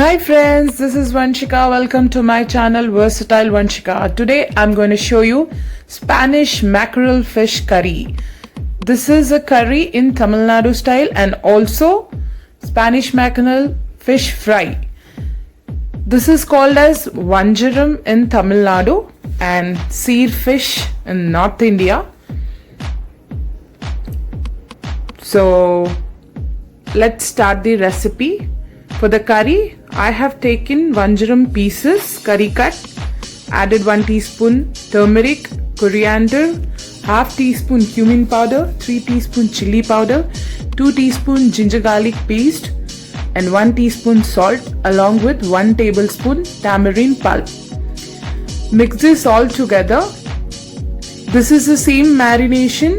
Hi friends, this is Vanshika. Welcome to my channel Versatile Vanshika. Today I'm going to show you Spanish mackerel fish curry. This is a curry in Tamil Nadu style and also Spanish mackerel fish fry. This is called as Vanjaram in Tamil Nadu and seer fish in North India. So let's start the recipe. For the curry, I have taken Vanjaram pieces, curry cut, added 1 teaspoon turmeric, coriander, half teaspoon cumin powder, 3 teaspoon chili powder, 2 teaspoon ginger garlic paste and 1 teaspoon salt along with 1 tablespoon tamarind pulp. Mix this all together. This is the same marination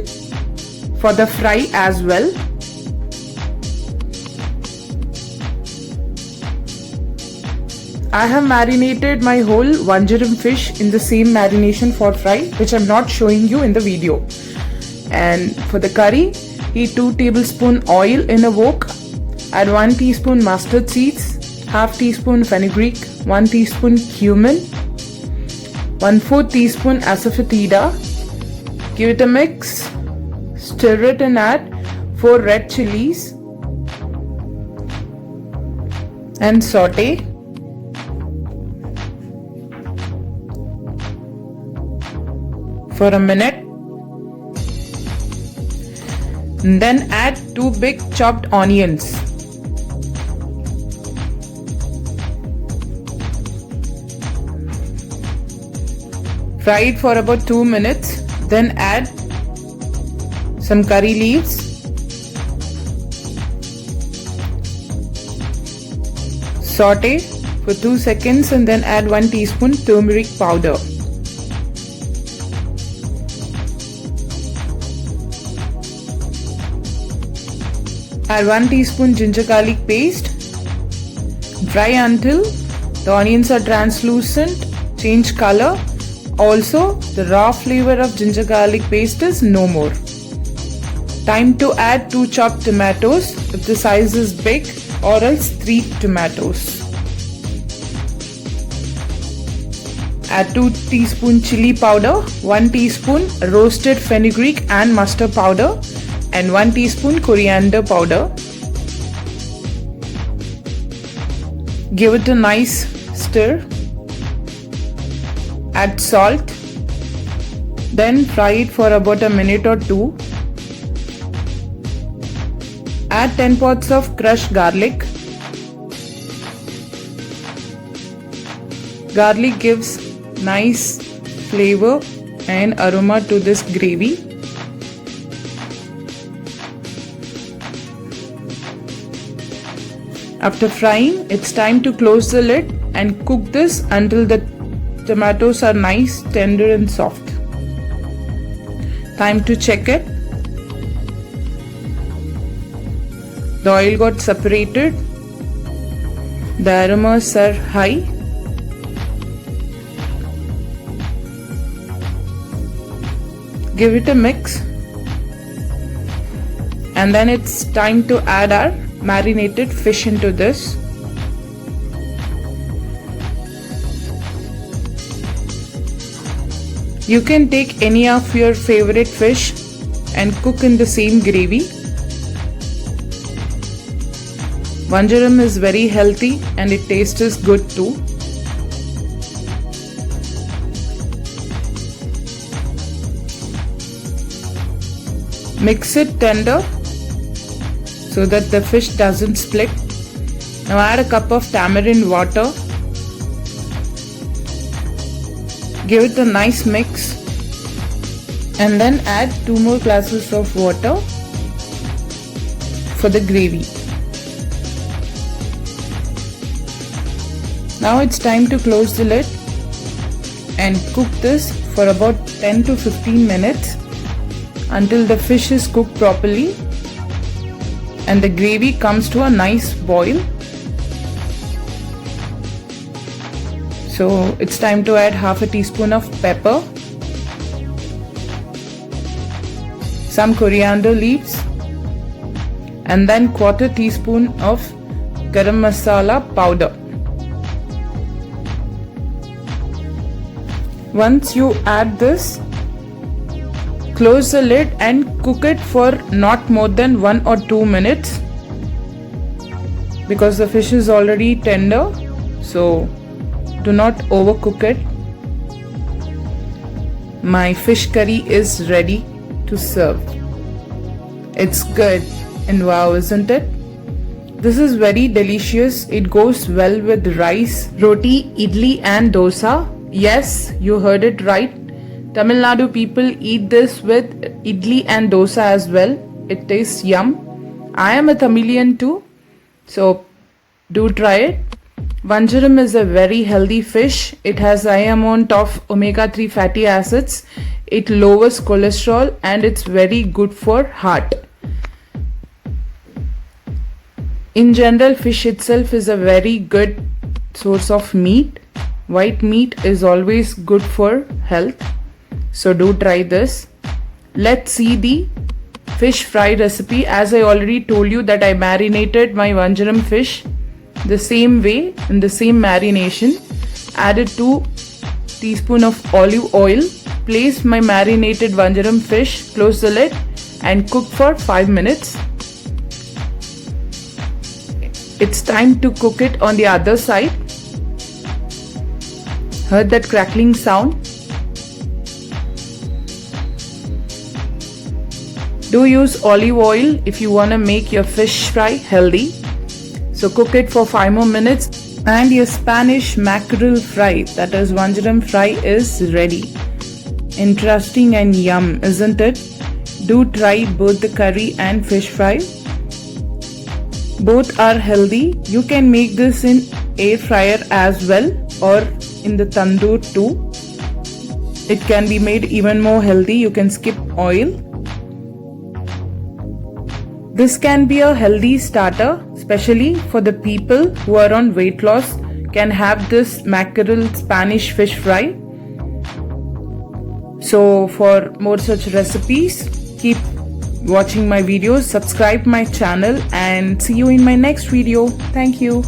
for the fry as well. I have marinated my whole Vanjaram fish in the same marination for fry, which I'm not showing you in the video. And for the curry, heat 2 tablespoon oil in a wok, add 1 teaspoon mustard seeds, half teaspoon fenugreek, 1 teaspoon cumin, 1/4 teaspoon asafoetida. Give it a mix, stir it and add 4 red chilies and saute. For a minute, then add 2 big chopped onions. Fry it for about 2 minutes, then add some curry leaves, saute for 2 seconds and then add 1 teaspoon turmeric powder. Add 1 teaspoon ginger garlic paste. Fry until the onions are translucent, change color. Also, the raw flavor of ginger garlic paste is no more. Time to add 2 chopped tomatoes if the size is big, or else 3 tomatoes. Add 2 teaspoon chili powder, 1 teaspoon roasted fenugreek and mustard powder and 1 teaspoon coriander powder. Give it a nice stir. Add salt. Then fry it for about a minute or 2. Add 10 pods of crushed garlic. Garlic gives nice flavor and aroma to this gravy. After frying, it's time to close the lid and cook this until the tomatoes are nice, tender and soft. Time to check it. The oil got separated. The aromas are high. Give it a mix. And then it's time to add our marinated fish into this. You can take any of your favorite fish and cook in the same gravy. Vanjaram is very healthy and it tastes good too. Mix it tender so that the fish doesn't split. Now add a cup of tamarind water. Give it a nice mix and then add 2 more glasses of water for the gravy. Now it's time to close the lid and cook this for about 10 to 15 minutes until the fish is cooked properly and the gravy comes to a nice boil. So it's time to add half a teaspoon of pepper, some coriander leaves and then 1/4 teaspoon of garam masala powder. Once you add this, close the lid and cook it for not more than 1 or 2 minutes because the fish is already tender, so do not overcook it. My fish curry is ready to serve. It's good and wow, isn't it? This is very delicious. It goes well with rice, roti, idli and dosa. Yes, you heard it right. Tamil Nadu people eat this with idli and dosa as well. It tastes yum. I am a Tamilian too, so do try it. Vanjaram is a very healthy fish. It has high amount of omega-3 fatty acids. It lowers cholesterol and it's very good for heart. In general, fish itself is a very good source of meat. White meat is always good for health. So do try this. Let's see the fish fry recipe. As I already told you that I marinated my Vanjaram fish the same way in the same marination. Added 2 teaspoons of olive oil. Place my marinated Vanjaram fish, close the lid and cook for 5 minutes. It's time to cook it on the other side. Heard that crackling sound? Do use olive oil if you want to make your fish fry healthy. So cook it for 5 more minutes and your Spanish mackerel fry, that is Vanjaram fry, is ready. Interesting and yum, isn't it? Do try both the curry and fish fry. Both are healthy. You can make this in air fryer as well or in the tandoor too. It can be made even more healthy. You can skip oil. This can be a healthy starter, especially for the people who are on weight loss. Can have this mackerel Spanish fish fry. So for more such recipes, keep watching my videos, subscribe my channel and see you in my next video. Thank you.